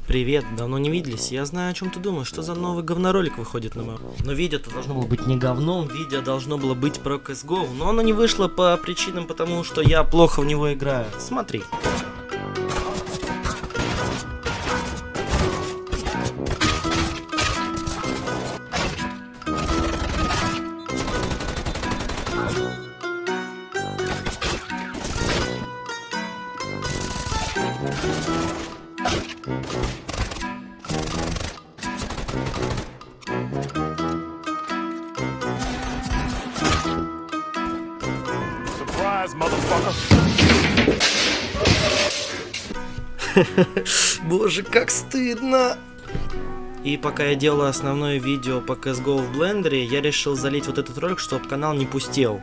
Привет, давно не виделись. Я знаю, о чем ты думаешь, что за новый говноролик выходит на моем. Но видео-то должно было быть не говном, видео должно было быть про CSGO, но оно не вышло по причинам, потому что я плохо в него играю. Смотри. Боже, как стыдно! И пока я делаю основное видео по CSGO в блендере, я решил залить вот этот ролик, чтобы канал не пустел.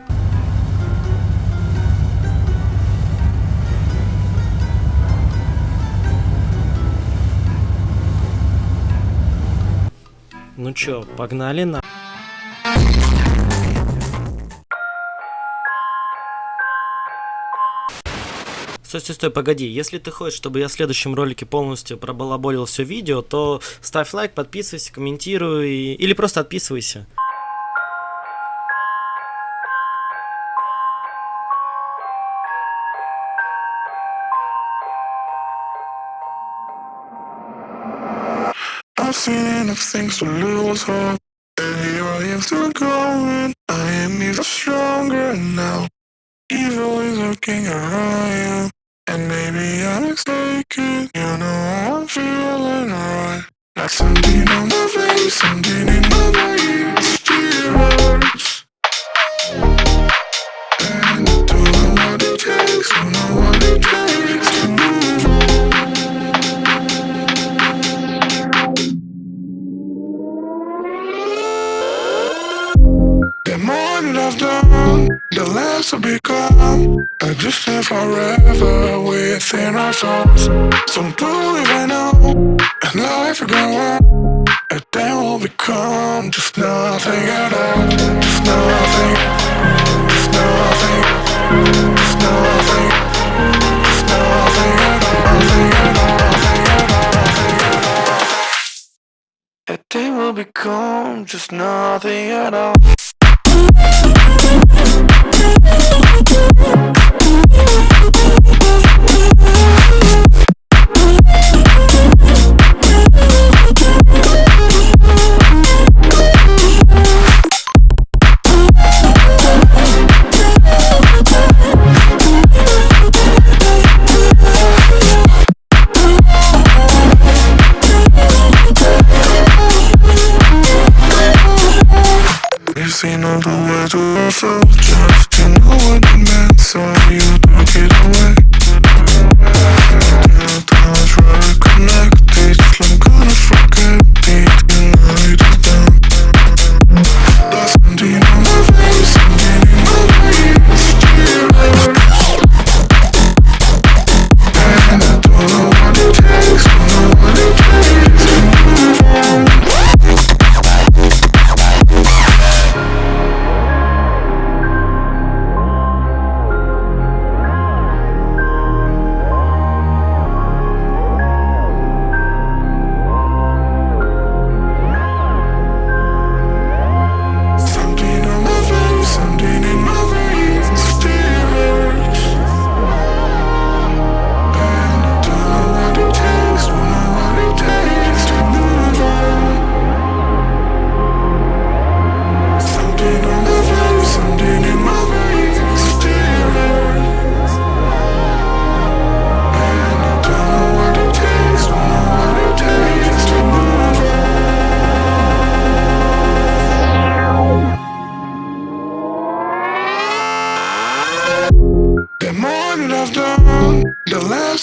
Ну чё, погнали на... Стой, погоди, если ты хочешь, чтобы я в следующем ролике полностью пробалаболил все видео, то ставь лайк, подписывайся, комментируй или просто отписывайся. I've seen enough things to lose hope, and here I am still going. I am even stronger now. Evil is lurking around you, and maybe I'm mistaken. You know I'm feeling alright. Like something on my face, something in my veins still hurts. And I don't know what it takes, don't know what it takes to move on. The more that I've done, the less I become. I just stay forever within our souls. Some don't even know, and life will go on. And then we'll become just nothing at all. Just nothing, just nothing, just nothing, just nothing at all. Nothing at all, nothing at all, nothing at all. And then we'll become just nothing at all. You see no the way to yourself, just to know what it meant, so you took it away. Till the times where we connected, I'm gonna forget it, you know it is done. There's something on my face, something in my veins, still hurts. And I don't know what it takes, don't know what it takes to move on.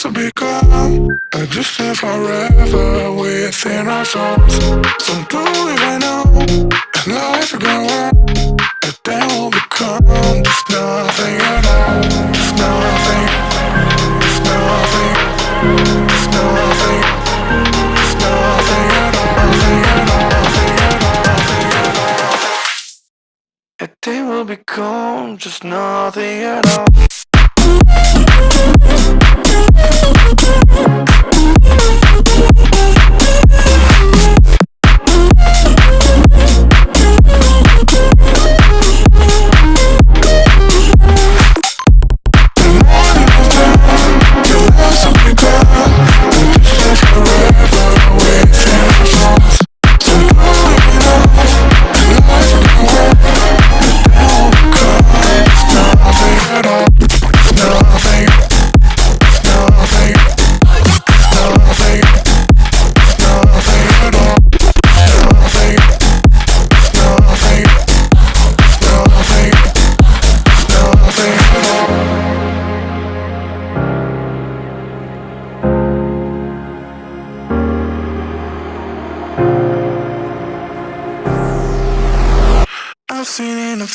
To become, I just stay forever within our souls. Some don't even know, and life will go on, and then we'll become just nothing at all. Just nothing, just nothing, just nothing, just nothing at all. Nothing at all, nothing at all, nothing at all. And then we'll become just nothing at all.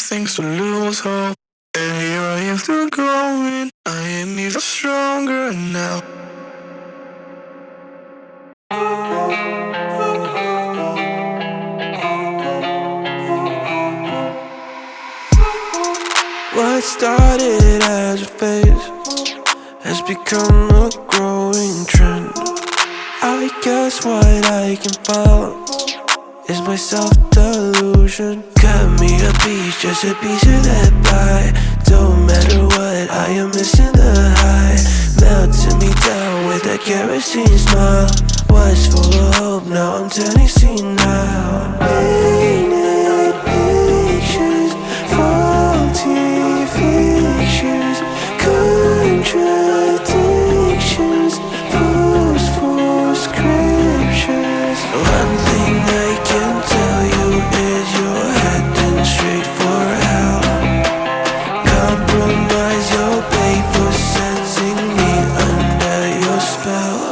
things to lose hope. And here I am still growing. I am even stronger now. What started as a phase has become a growing trend. I guess what I can follow is my self-delusion. Cut me a piece, just a piece of that pie. Don't matter what, I am missing the high. Melting me down with that kerosene smile. Was full of hope, now I'm turning senile. Painted pictures, faulty fictions, contradictions, post-for scriptures. One thing I can tell you is you're heading straight for hell. Compromise your pay for sensing me under your spell.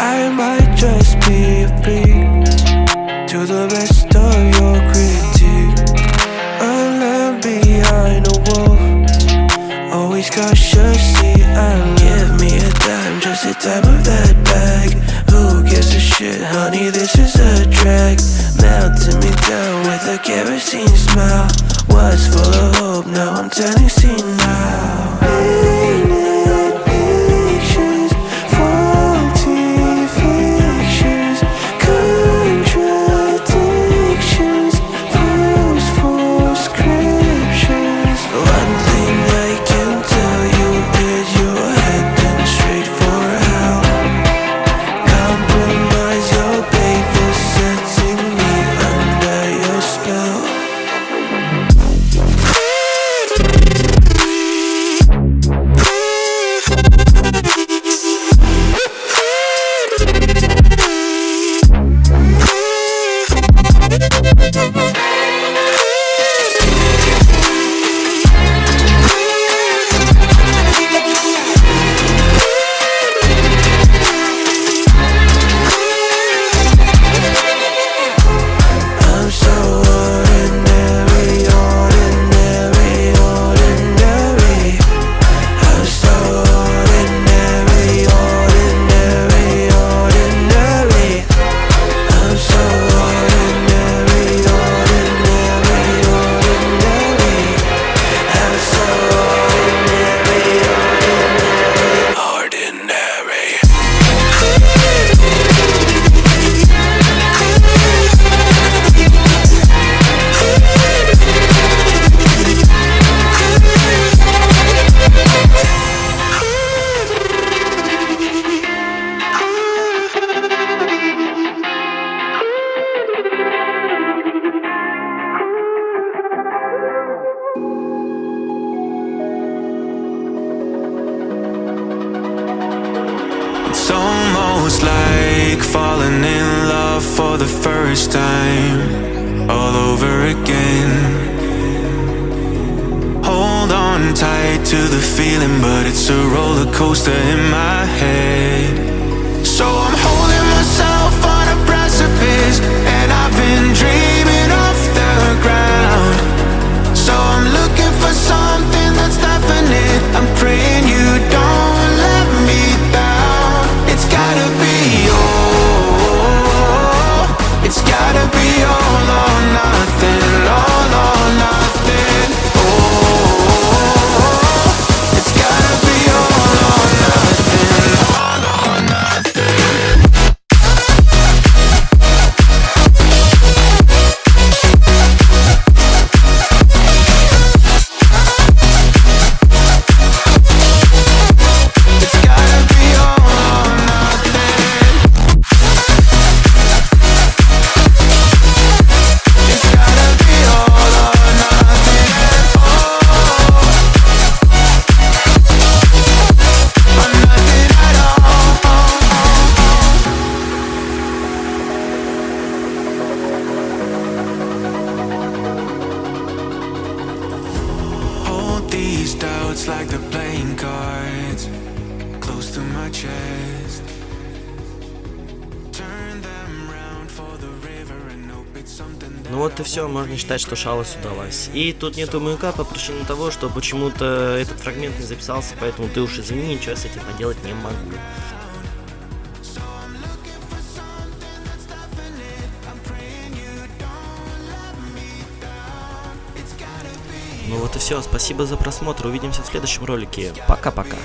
I might just be a freak to the rest of your critique. A lamb behind a wolf, always cautiously alert. Give me a dime, just a dime of that bag. Who gives a shit, honey, this is a drag. Melting me down with a kerosene smile. Was full of hope, now I'm turning senile. Painted pictures, faulty fictions, contradictions, post-for scriptures. One thing I can tell you is you're heading straight for hell. Compromise your pay for setting me under your spell. I'm so ordinary, ordinary, ordinary. I'm so ordinary, ordinary, ordinary. I'm so ordinary, ordinary, ordinary. I'm so ordinary, ordinary, ordinary. It's almost like falling in love for the first time, all over again. Hold on tight to the feeling, but it's a roller coaster in my head. So I'm holding myself on a precipice, and I've been dreaming off the ground. So I'm looking for something that's definite. I'm praying you don't let me down. It's gotta be all. It's gotta be all or nothing, all or nothing. Oh, it's gotta be all or nothing, all or nothing. thoughts like the playing cards close to my chest. Turn them round for the river and hope it's something that. Ну вот и все, можно считать, что шалость удалась. И тут нету маяка по причине того, что почему-то этот фрагмент не записался, поэтому ты уж извини, ничего с этим поделать не могу. Ну вот и все, спасибо за просмотр, увидимся в следующем ролике. Пока-пока.